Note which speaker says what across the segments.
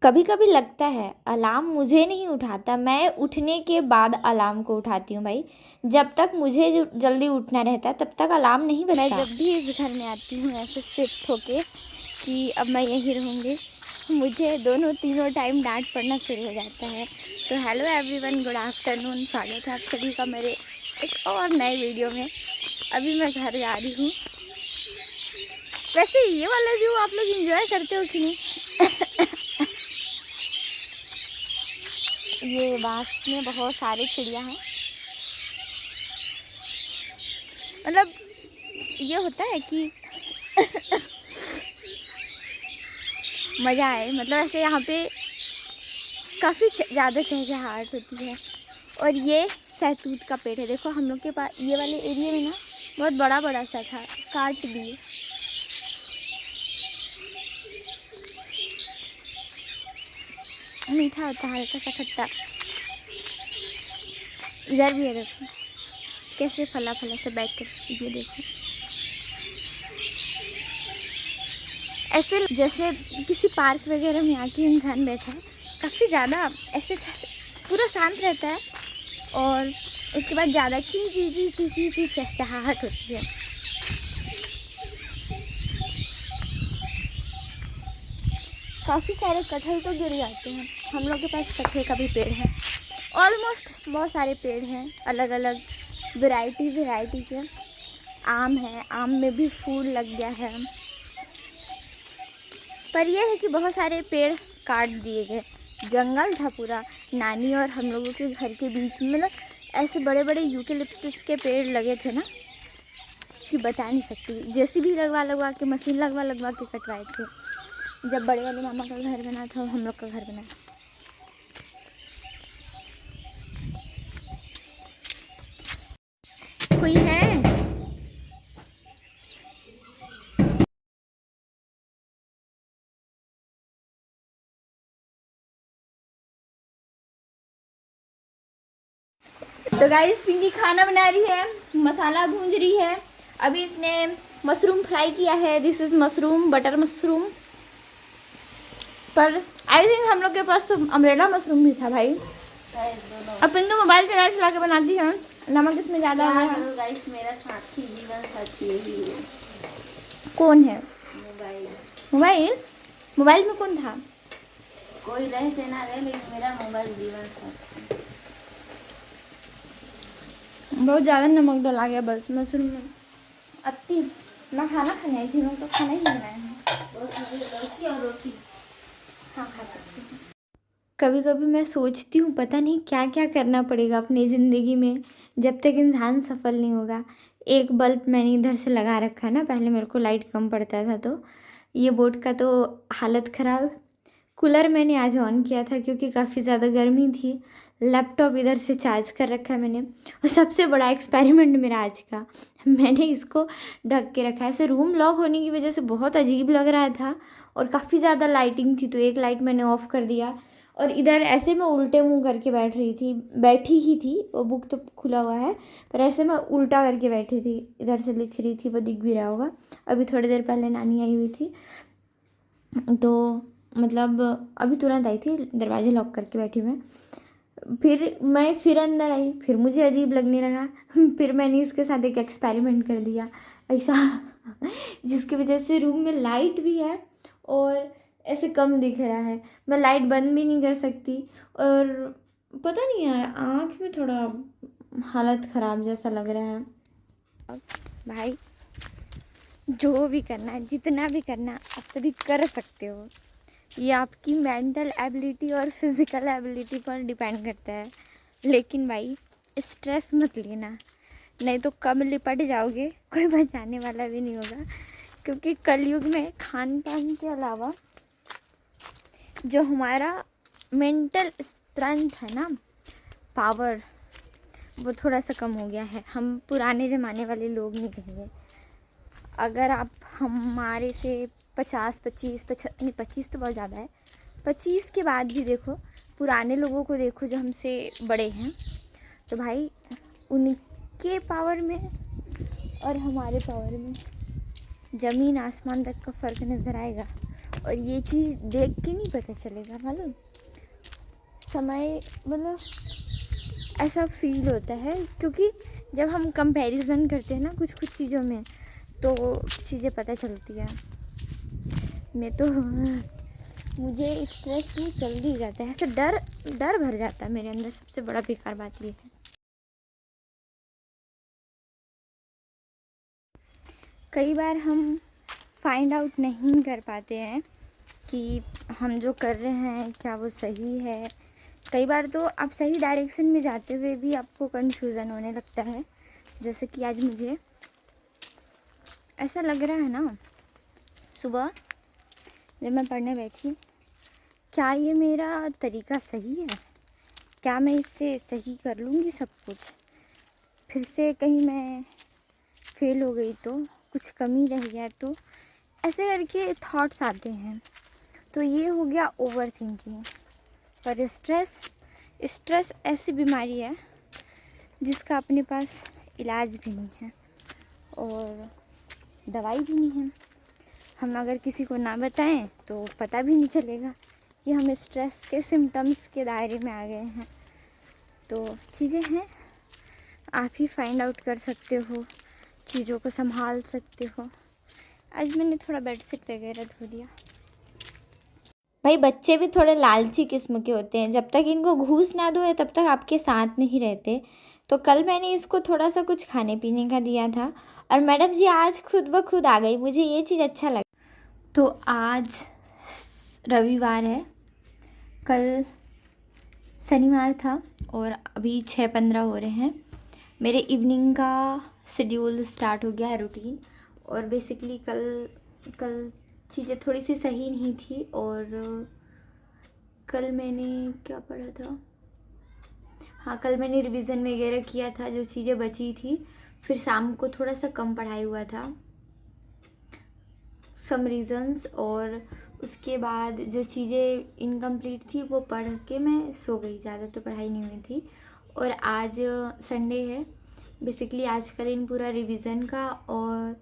Speaker 1: कभी कभी लगता है अलार्म मुझे नहीं उठाता, मैं उठने के बाद अलार्म को उठाती हूँ भाई। जब तक मुझे जल्दी उठना रहता है तब तक अलार्म नहीं बजता। मैं जब भी इस घर में आती हूँ ऐसे शिफ्ट होके कि अब मैं यहीं रहूँगी, मुझे दोनों तीनों टाइम डांट पड़ना शुरू हो जाता है। तो हेलो एवरीवन, गुड आफ्टरनून, स्वागत है आप सभी का मेरे एक और नए वीडियो में। अभी मैं घर जा रही हूँ। वैसे ये वाला व्यू आप लोग एंजॉय करते हो कि नहीं? ये बांस में बहुत सारे चिड़िया हैं। मतलब ये होता है कि मज़ा आए, मतलब ऐसे यहाँ पे काफ़ी ज़्यादा चहचहाहट होती है। और ये सहतूत का पेड़ है। देखो हम लोग के पास ये वाले एरिया में ना बहुत बड़ा बड़ा सा था, काट दिए। मीठा होता है, हल्का सा खट्टा। इधर भी है, देखो कैसे फला फला से बैठ कर, ये देखो ऐसे जैसे किसी पार्क वगैरह में आके इंसान बैठा है। काफ़ी ज़्यादा ऐसे पूरा शांत रहता है और उसके बाद ज़्यादा ची ची ची ची ची ची चहचहाहट होती है। काफ़ी सारे कटहल तो गिर जाते हैं। हम लोग के पास कटहल का भी पेड़ है। ऑलमोस्ट बहुत सारे पेड़ हैं, अलग अलग वैरायटी के। आम है, आम में भी फूल लग गया है। पर यह है कि बहुत सारे पेड़ काट दिए गए। जंगल था पूरा, नानी और हम लोगों के घर के बीच में। मतलब ऐसे बड़े बड़े यूकेलिप्टस के पेड़ लगे थे ना कि बता नहीं सकती। जेसीबी लगवा के, मशीन लगवा के कटवाए थे। जब बड़े वाले मामा का घर बना था, हम लोग का घर बना। कोई है? तो गाइस पिंकी खाना बना रही है, मसाला भूंज रही है। अभी इसने मशरूम फ्राई किया है। This is mushroom, butter mushroom. पर आई थिंक हम लोग के पास तो अमरेला मशरूम भी था भाई। अब पिंकी मोबाइल चला के बनाती है। नमक इसमें ज़्यादा है।
Speaker 2: गाइस मेरा साथी, जीवन साथी यही है।
Speaker 1: कौन है?
Speaker 2: मोबाइल।
Speaker 1: मोबाइल? मोबाइल में कौन था?
Speaker 2: कोई रहे थे ना रहे, लेकिन मेरा मोबाइल जीवन साथी।
Speaker 1: बहुत ज़्यादा नमक डला गया बस मशरूम में। अत्ती मैं खाना खाने आई थी, मैं तो खाना ही बनाया है।
Speaker 2: लौकी और रोटी
Speaker 1: हाँ, खा सकती हूँ। कभी कभी मैं सोचती हूँ पता नहीं क्या क्या करना पड़ेगा अपनी ज़िंदगी में जब तक इंसान सफल नहीं होगा। एक बल्ब मैंने इधर से लगा रखा है ना, पहले मेरे को लाइट कम पड़ता था तो ये बोर्ड का तो हालत ख़राब। कूलर मैंने आज ऑन किया था क्योंकि काफ़ी ज़्यादा गर्मी थी। लैपटॉप इधर से चार्ज कर रखा है मैंने। और सबसे बड़ा एक्सपेरिमेंट मेरा आज का, मैंने इसको ढक के रखा है। ऐसे रूम लॉक होने की वजह से बहुत अजीब लग रहा था और काफ़ी ज़्यादा लाइटिंग थी, तो एक लाइट मैंने ऑफ़ कर दिया। और इधर ऐसे मैं उल्टे मुंह करके बैठी ही थी। वो बुक तो खुला हुआ है पर ऐसे मैं उल्टा करके बैठी थी, इधर से लिख रही थी, वो दिख भी रहा होगा। अभी थोड़ी देर पहले नानी आई हुई थी तो मतलब अभी तुरंत आई थी, दरवाजे लॉक करके बैठी मैं। फिर अंदर आई, फिर मुझे अजीब लगने लगा। फिर मैंने इसके साथ एक एक्सपेरिमेंट कर दिया ऐसा जिसकी वजह से रूम में लाइट भी है और ऐसे कम दिख रहा है। मैं लाइट बंद भी नहीं कर सकती और पता नहीं है, आँख में थोड़ा हालत ख़राब जैसा लग रहा है। भाई जो भी करना है, जितना भी करना आप सभी कर सकते हो। ये आपकी मेंटल एबिलिटी और फिज़िकल एबिलिटी पर डिपेंड करता है। लेकिन भाई स्ट्रेस मत लेना, नहीं तो कब लिपट जाओगे कोई बचाने वाला भी नहीं होगा। क्योंकि कलयुग में खान पान के अलावा जो हमारा मेंटल स्ट्रेंथ है ना, पावर, वो थोड़ा सा कम हो गया है। हम पुराने ज़माने वाले लोग नहीं रहेंगे। अगर आप हमारे से 25 तो बहुत ज़्यादा है, 25 के बाद भी देखो, पुराने लोगों को देखो जो हमसे बड़े हैं, तो भाई उनके पावर में और हमारे पावर में ज़मीन आसमान तक का फ़र्क नज़र आएगा। और ये चीज़ देख के नहीं पता चलेगा, मालूम समय, मतलब ऐसा फील होता है, क्योंकि जब हम कंपैरिजन करते हैं ना कुछ कुछ चीज़ों में, तो चीज़ें पता चलती है। मैं तो मुझे स्ट्रेस बहुत जल्दी हो जाता है, ऐसे डर डर भर जाता है मेरे अंदर। सबसे बड़ा बेकार बात ये है। कई बार हम फाइंड आउट नहीं कर पाते हैं कि हम जो कर रहे हैं क्या वो सही है। कई बार तो आप सही डायरेक्शन में जाते हुए भी आपको कन्फ्यूज़न होने लगता है। जैसे कि आज मुझे ऐसा लग रहा है ना, सुबह जब मैं पढ़ने बैठी, क्या ये मेरा तरीका सही है? क्या मैं इससे सही कर लूँगी सब कुछ? फिर से कहीं मैं फेल हो गई तो, कुछ कमी रह गया तो, ऐसे करके थॉट्स आते हैं। तो ये हो गया ओवर थिंकिंग। पर स्ट्रेस ऐसी बीमारी है जिसका अपने पास इलाज भी नहीं है और दवाई भी नहीं है। हम अगर किसी को ना बताएं तो पता भी नहीं चलेगा कि हम स्ट्रेस के सिम्टम्स के दायरे में आ गए हैं। तो चीज़ें हैं, आप ही फाइंड आउट कर सकते हो, चीज़ों को संभाल सकते हो। आज मैंने थोड़ा बेडशीट वगैरह धो दिया। भाई बच्चे भी थोड़े लालची किस्म के होते हैं, जब तक इनको घूस ना दो तब तक आपके साथ नहीं रहते। तो कल मैंने इसको थोड़ा सा कुछ खाने पीने का दिया था और मैडम जी आज खुद ब खुद आ गई। मुझे ये चीज़ अच्छा लगा। तो आज रविवार है, कल शनिवार था और अभी 6:15 हो रहे हैं। मेरे इवनिंग का शेड्यूल स्टार्ट हो गया है, रूटीन। और बेसिकली कल चीज़ें थोड़ी सी सही नहीं थी और कल मैंने क्या पढ़ा था, हाँ कल मैंने रिवीजन वगैरह किया था, जो चीज़ें बची थी। फिर शाम को थोड़ा सा कम पढ़ाई हुआ था, सम रीज़न्स। और उसके बाद जो चीज़ें इनकम्प्लीट थी वो पढ़ के मैं सो गई, ज़्यादा तो पढ़ाई नहीं हुई थी। और आज संडे है, बेसिकली आज का दिन पूरा रिवीजन का और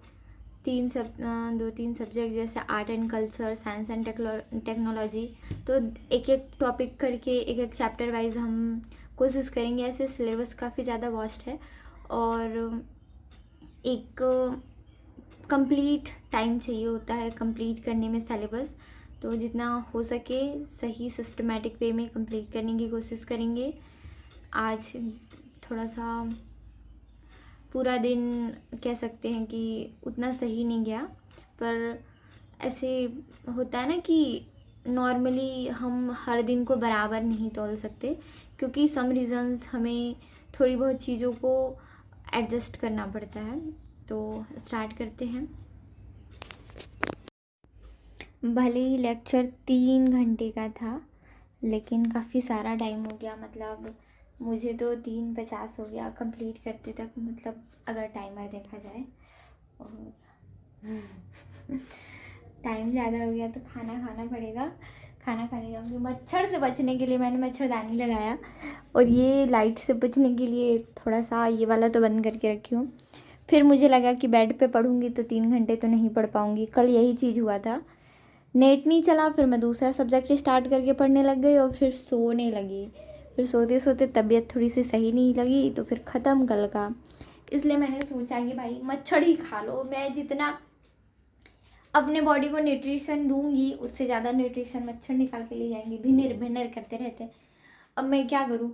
Speaker 1: 2-3 सब्जेक्ट जैसे art and culture, science and technology. तो एक एक टॉपिक करके एक एक चैप्टर वाइज हम कोशिश करेंगे। ऐसे सिलेबस काफ़ी ज़्यादा वास्ट है और एक कंप्लीट टाइम चाहिए होता है कंप्लीट करने में सिलेबस। तो जितना हो सके सही सिस्टमेटिक वे में कंप्लीट करने की कोशिश करेंगे। आज थोड़ा सा पूरा दिन कह सकते हैं कि उतना सही नहीं गया, पर ऐसे होता है ना कि नॉर्मली हम हर दिन को बराबर नहीं तौल सकते, क्योंकि सम रीज़न्स हमें थोड़ी बहुत चीज़ों को एडजस्ट करना पड़ता है। तो स्टार्ट करते हैं। भले ही लेक्चर 3 घंटे का था, लेकिन काफ़ी सारा टाइम हो गया। मतलब मुझे तो 3:50 हो गया कंप्लीट करते तक, मतलब अगर टाइमर देखा जाए। और टाइम ज़्यादा हो गया तो खाना खाना पड़ेगा। खाना खाने का मच्छर से बचने के लिए मैंने मच्छरदानी लगाया और ये लाइट से बचने के लिए थोड़ा सा ये वाला तो बंद करके रखी हूँ। फिर मुझे लगा कि बेड पे पढ़ूंगी तो 3 घंटे तो नहीं पढ़ पाऊँगी। कल यही चीज़ हुआ था, नेट नहीं चला, फिर मैं दूसरा सब्जेक्ट स्टार्ट करके पढ़ने लग गई और फिर सोने लगी। फिर सोते सोते तबीयत थोड़ी सी सही नहीं लगी तो फिर ख़त्म कल का। इसलिए मैंने सोचा कि भाई मच्छर ही खा लो, मैं जितना अपने बॉडी को न्यूट्रिशन दूंगी उससे ज़्यादा न्यूट्रिशन मच्छर निकाल के ले जाएंगे, भिनर भिनर करते रहते। अब मैं क्या करूँ?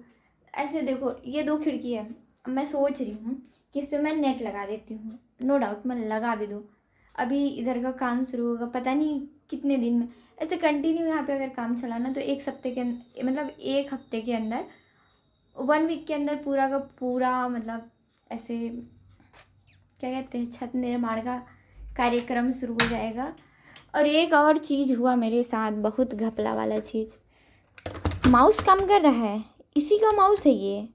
Speaker 1: ऐसे देखो ये 2 खिड़की है, अब मैं सोच रही हूँ कि इस पर मैं नेट लगा देती हूँ। नो डाउट मैं लगा भी दूँ, अभी इधर का काम शुरू होगा पता नहीं कितने दिन में। ऐसे कंटिन्यू यहाँ पे अगर काम चला ना तो एक हफ्ते के मतलब 1 हफ्ते के अंदर, 1 वीक के अंदर पूरा का पूरा मतलब ऐसे क्या कहते हैं छत निर्माण का कार्यक्रम शुरू हो जाएगा। और एक और चीज़ हुआ मेरे साथ, बहुत घपला वाला चीज़। माउस काम कर रहा है, इसी का माउस है ये,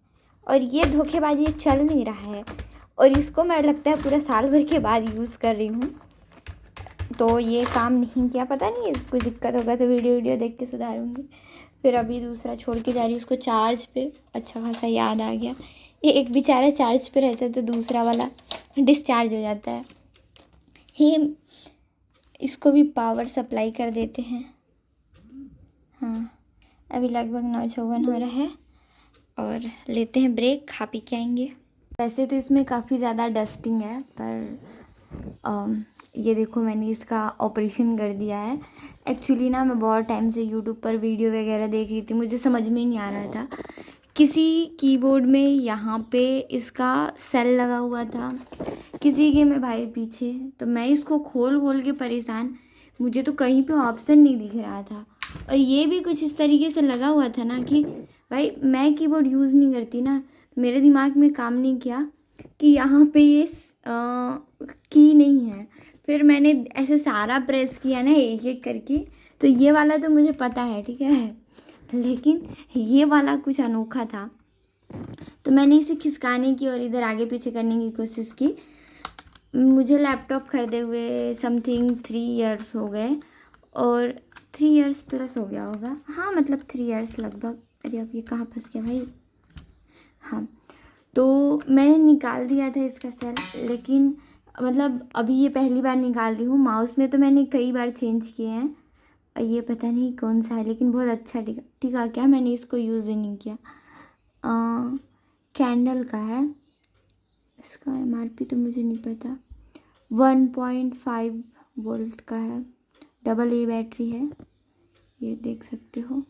Speaker 1: और ये धोखेबाजी चल नहीं रहा है और इसको मैं लगता है पूरा साल भर के बाद यूज़ कर रही हूँ। तो ये काम नहीं किया, पता नहीं कुछ दिक्कत होगा तो वीडियो देख के सुधारूँगी। फिर अभी दूसरा छोड़ के जा रही हूँ उसको चार्ज पे। अच्छा खासा याद आ गया, ये एक बेचारा चार्ज पे रहता है तो दूसरा वाला डिस्चार्ज हो जाता है। इसको भी पावर सप्लाई कर देते हैं। हाँ, अभी लगभग 9:54 हो रहा है और लेते हैं ब्रेक, खा पी के आएंगे। वैसे तो इसमें काफ़ी ज़्यादा डस्टिंग है, पर ये देखो मैंने इसका ऑपरेशन कर दिया है। एक्चुअली ना मैं बहुत टाइम से यूट्यूब पर वीडियो वगैरह देख रही थी, मुझे समझ में ही नहीं आ रहा था। किसी कीबोर्ड में यहाँ पे इसका सेल लगा हुआ था, किसी के में भाई पीछे, तो मैं इसको खोल खोल के परेशान, मुझे तो कहीं पे ऑप्शन नहीं दिख रहा था। और ये भी कुछ इस तरीके से लगा हुआ था ना कि भाई मैं कीबोर्ड यूज़ नहीं करती ना, मेरे दिमाग में काम नहीं किया कि यहाँ पे ये की नहीं है। फिर मैंने ऐसे सारा प्रेस किया ना एक एक करके, तो ये वाला तो मुझे पता है, ठीक है, लेकिन ये वाला कुछ अनोखा था। तो मैंने इसे खिसकाने की और इधर आगे पीछे करने की कोशिश की। मुझे लैपटॉप खरीदे हुए समथिंग 3 इयर्स हो गए, और 3 इयर्स प्लस हो गया होगा, हाँ मतलब 3 इयर्स लगभग। अरे अब ये कहाँ फंस गया भाई। हाँ, तो मैंने निकाल दिया था इसका सेल, लेकिन मतलब अभी ये पहली बार निकाल रही हूँ। माउस में तो मैंने कई बार चेंज किए हैं, और ये पता नहीं कौन सा है, लेकिन बहुत अच्छा टिका क्या, मैंने इसको यूज़ ही नहीं किया। कैंडल का है, इसका MRP तो मुझे नहीं पता। 1.5 वोल्ट का है, AA बैटरी है, ये देख सकते हो।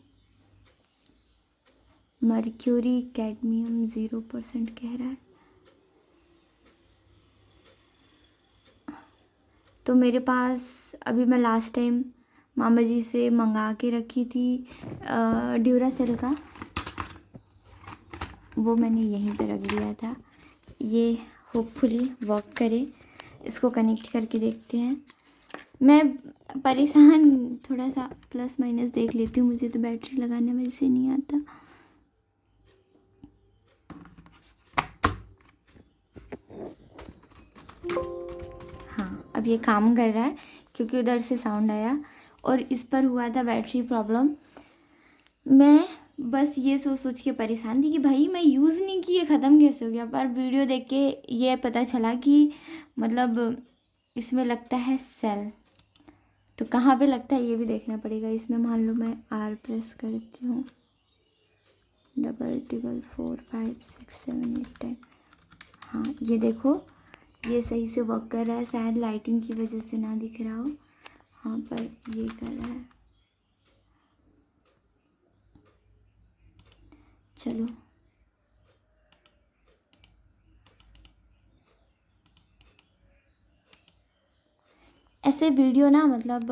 Speaker 1: मर्क्यूरी कैडमियम 0% कह रहा है। तो मेरे पास अभी मैं लास्ट टाइम मामा जी से मंगा के रखी थी ड्यूरासेल का, वो मैंने यहीं पे रख दिया था। ये होपफुली वर्क करे, इसको कनेक्ट करके देखते हैं। मैं परेशान, थोड़ा सा प्लस माइनस देख लेती हूँ, मुझे तो बैटरी लगाने में से नहीं आता। हाँ, अब ये काम कर रहा है क्योंकि उधर से साउंड आया, और इस पर हुआ था बैटरी प्रॉब्लम। मैं बस ये सोच सोच के परेशान थी कि भाई मैं यूज़ नहीं की, ये ख़त्म कैसे हो गया। पर वीडियो देख के ये पता चला कि मतलब इसमें लगता है सेल, तो कहाँ पे लगता है ये भी देखना पड़ेगा। इसमें मान लो मैं R प्रेस करती हूँ, 4 हाँ ये देखो, ये सही से वर्क कर रहा है। शायद लाइटिंग की वजह से ना दिख रहा हो, हाँ पर ये कर रहा है। चलो ऐसे वीडियो ना, मतलब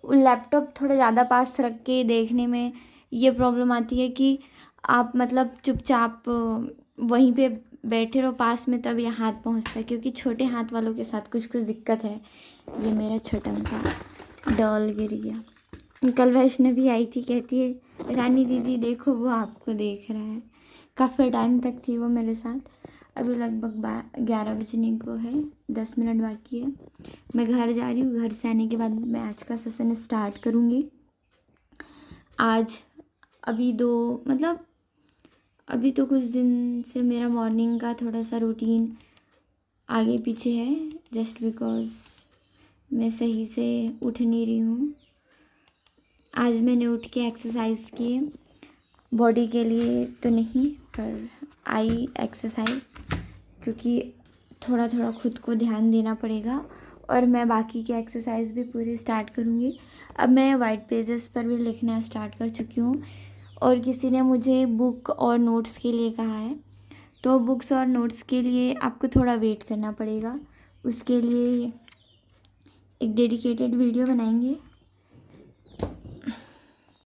Speaker 1: लैपटॉप थोड़ा ज़्यादा पास रख के देखने में ये प्रॉब्लम आती है कि आप मतलब चुपचाप वहीं पे बैठे रहो पास में, तब ये हाथ पहुंचता है, क्योंकि छोटे हाथ वालों के साथ कुछ कुछ दिक्कत है। ये मेरा छोटा का डॉल गिर गया। कल वैष्णवी आई थी, कहती है रानी दीदी देखो वो आपको देख रहा है। काफ़ी टाइम तक थी वो मेरे साथ। अभी लगभग 11 बजने को है, 10 मिनट बाकी है। मैं घर जा रही हूँ, घर से आने के बाद मैं आज का सेशन स्टार्ट करूँगी। आज अभी अभी तो कुछ दिन से मेरा मॉर्निंग का थोड़ा सा रूटीन आगे पीछे है, जस्ट बिकॉज़ मैं सही से उठ नहीं रही हूँ। आज मैंने उठ के एक्सरसाइज किए, बॉडी के लिए तो नहीं पर आई एक्सरसाइज, क्योंकि थोड़ा थोड़ा खुद को ध्यान देना पड़ेगा। और मैं बाकी के एक्सरसाइज भी पूरे स्टार्ट करूँगी। अब मैं वाइट पेजेस पर भी लिखना स्टार्ट कर चुकी हूँ, और किसी ने मुझे बुक और नोट्स के लिए कहा है, तो बुक्स और नोट्स के लिए आपको थोड़ा वेट करना पड़ेगा। उसके लिए एक डेडिकेटेड वीडियो बनाएंगे।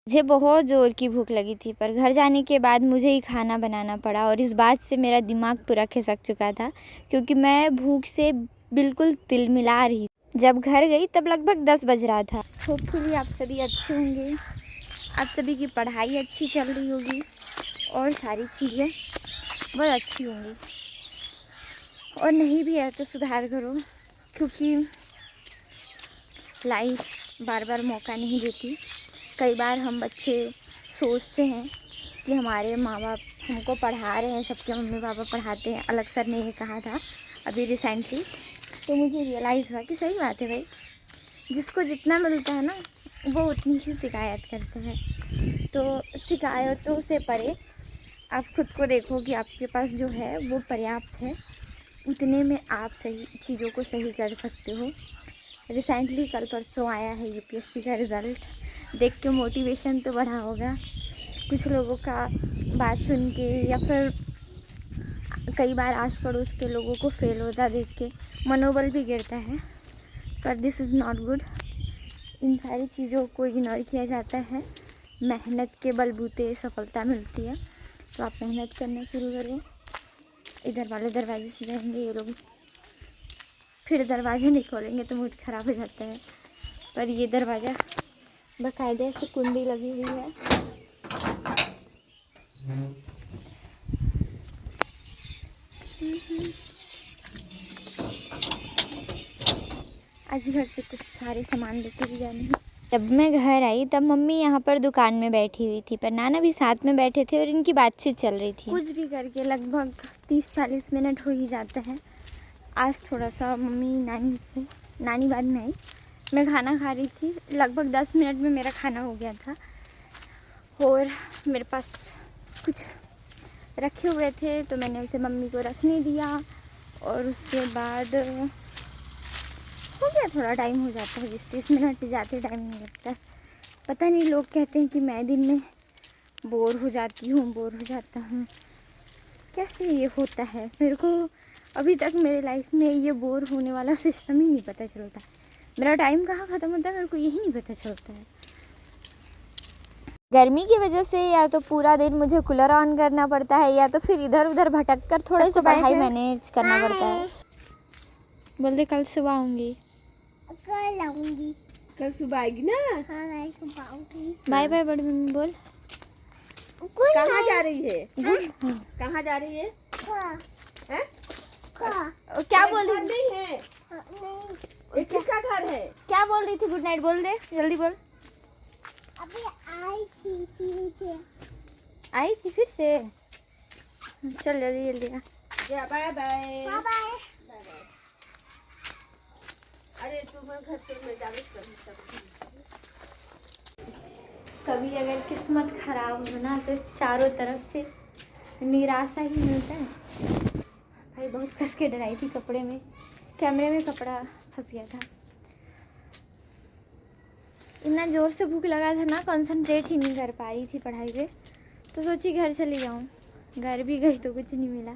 Speaker 1: मुझे बहुत ज़ोर की भूख लगी थी, पर घर जाने के बाद मुझे ही खाना बनाना पड़ा, और इस बात से मेरा दिमाग पूरा खिसक चुका था, क्योंकि मैं भूख से बिल्कुल तिलमिला रही। जब घर गई तब लगभग 10 बज रहा था। होपफुली आप सभी अच्छे होंगे, आप सभी की पढ़ाई अच्छी चल रही होगी, और सारी चीज़ें बहुत अच्छी होंगी। और नहीं भी है तो सुधार करो, क्योंकि लाइफ बार बार मौका नहीं देती। कई बार हम बच्चे सोचते हैं कि हमारे माँ बाप हमको पढ़ा रहे हैं, सबके मम्मी पापा पढ़ाते हैं। अलग सर ने ये कहा था अभी रिसेंटली, तो मुझे रियलाइज़ हुआ कि सही बात है भाई, जिसको जितना मिलता है ना वो उतनी ही शिकायत करता है। तो शिकायतों से परे आप खुद को देखो कि आपके पास जो है वो पर्याप्त है, उतने में आप सही चीज़ों को सही कर सकते हो। रिसेंटली कल परसों आया है यूपीएससी का रिज़ल्ट, देख के मोटिवेशन तो बढ़ा होगा कुछ लोगों का बात सुन के, या फिर कई बार आस पड़ोस के लोगों को फेल होता देख के मनोबल भी गिरता है। पर दिस इज़ नॉट गुड। इन सारी चीज़ों को इग्नोर किया जाता है। मेहनत के बलबूते सफलता मिलती है, तो आप मेहनत करना शुरू करो। इधर वाले दरवाजे से जाएंगे ये लोग, फिर दरवाजे नहीं खोलेंगे तो मूड ख़राब हो जाता है। पर ये दरवाज़ा बाकायदे से कुंडी लगी हुई है। आज घर से कुछ सारे सामान लेके भी जाने हैं। जब मैं घर आई तब मम्मी यहाँ पर दुकान में बैठी हुई थी, पर नाना भी साथ में बैठे थे और इनकी बातचीत चल रही थी। कुछ भी करके लगभग 30-40 मिनट हो ही जाता है। आज थोड़ा सा नानी बाद में आई, मैं खाना खा रही थी, लगभग 10 मिनट में मेरा खाना हो गया था और मेरे पास कुछ रखे हुए थे तो मैंने उसे मम्मी को रखने दिया और उसके बाद हो गया, थोड़ा टाइम हो जाता है, 20-30 मिनट जाते टाइम नहीं लगता। पता नहीं, लोग कहते हैं कि मैं दिन में बोर हो जाती हूँ, बोर हो जाता हूँ। कैसे ये होता है? मेरे को अभी तक मेरे लाइफ में ये बोर होने वाला सिस्टम ही नहीं पता चलता। मेरा टाइम कहाँ ख़त्म होता है मेरे को यही नहीं पता चलता है। गर्मी की वजह से या तो पूरा दिन मुझे कूलर ऑन करना पड़ता है या तो फिर इधर उधर भटक कर थोड़ा सा पढ़ाई मैनेज करना पड़ता है। बोल दे कल सुबह आऊँगी।
Speaker 3: कल आऊंगी।
Speaker 2: कल सुबह आएगी ना?
Speaker 3: हाँ कल सुबह आऊंगी।
Speaker 1: बाय बाय बड़ी मम्मी बोल।
Speaker 2: कहाँ जा रही है? कहाँ जा रही है? हैं?
Speaker 1: क्या बोल रही
Speaker 2: नहीं है, ये किसका घर है?
Speaker 1: क्या बोल रही थी? गुड नाइट बोल दे, जल्दी बोल।
Speaker 3: अभी आई थी फिर से।
Speaker 1: आई थी फिर से? चल जल्दी जल्दी आ।
Speaker 2: Bye bye.
Speaker 3: Bye bye.
Speaker 2: अरे तुम्हारे घर से मैं जाने
Speaker 1: कभी अगर किस्मत खराब हो ना तो चारों तरफ से निराशा ही मिलता है। भाई बहुत फंस के डराई थी कपड़े में, कैमरे में कपड़ा फंस गया था। इतना ज़ोर से भूख लगा था ना, कंसंट्रेट ही नहीं कर पा रही थी पढ़ाई पे, तो सोची घर चली जाऊँ। घर भी गई तो कुछ नहीं मिला।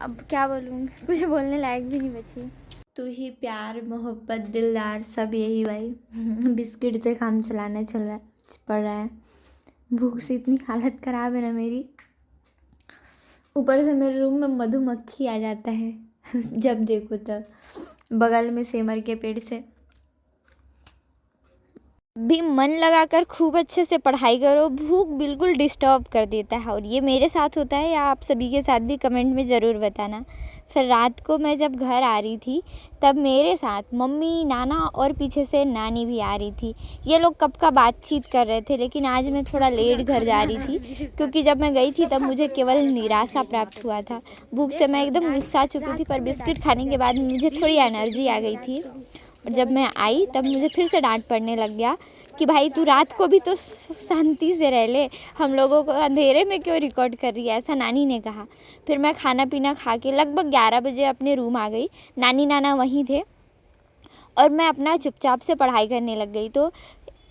Speaker 1: अब क्या बोलूँ, कुछ बोलने लायक भी नहीं बची। तू ही प्यार मोहब्बत दिलदार सब यही भाई। बिस्किट से काम चलाना पड़ रहा है। भूख से इतनी हालत ख़राब है ना मेरी, ऊपर से मेरे रूम में मधुमक्खी आ जाता है जब देखो तब, बगल में सेमर के पेड़ से। भी मन लगाकर खूब अच्छे से पढ़ाई करो, भूख बिल्कुल डिस्टर्ब कर देता है और ये मेरे साथ होता है या आप सभी के साथ भी कमेंट में ज़रूर बताना। फिर रात को मैं जब घर आ रही थी तब मेरे साथ मम्मी, नाना और पीछे से नानी भी आ रही थी। ये लोग कब का बातचीत कर रहे थे, लेकिन आज मैं थोड़ा लेट घर जा रही थी क्योंकि जब मैं गई थी तब मुझे केवल निराशा प्राप्त हुआ था। भूख से मैं एकदम गुस्सा चुकी थी, पर बिस्किट खाने के बाद मुझे थोड़ी एनर्जी आ गई थी और जब मैं आई तब मुझे फिर से डांट पड़ने लग गया कि भाई तू रात को भी तो शांति से रह ले, हम लोगों को अंधेरे में क्यों रिकॉर्ड कर रही है, ऐसा नानी ने कहा। फिर मैं खाना पीना खा के लगभग 11 बजे अपने रूम आ गई। नानी नाना वहीं थे और मैं अपना चुपचाप से पढ़ाई करने लग गई। तो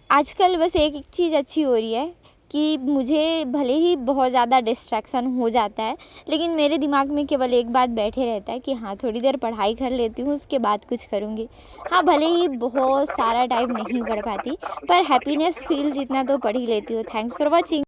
Speaker 1: आजकल बस एक चीज़ अच्छी हो रही है कि मुझे भले ही बहुत ज़्यादा डिस्ट्रैक्शन हो जाता है, लेकिन मेरे दिमाग में केवल एक बात बैठे रहता है कि हाँ थोड़ी देर पढ़ाई कर लेती हूँ, उसके बाद कुछ करूँगी। हाँ भले ही बहुत सारा टाइम नहीं पढ़ पाती, पर हैप्पीनेस फील जितना तो पढ़ ही लेती हूँ। Thanks for watching.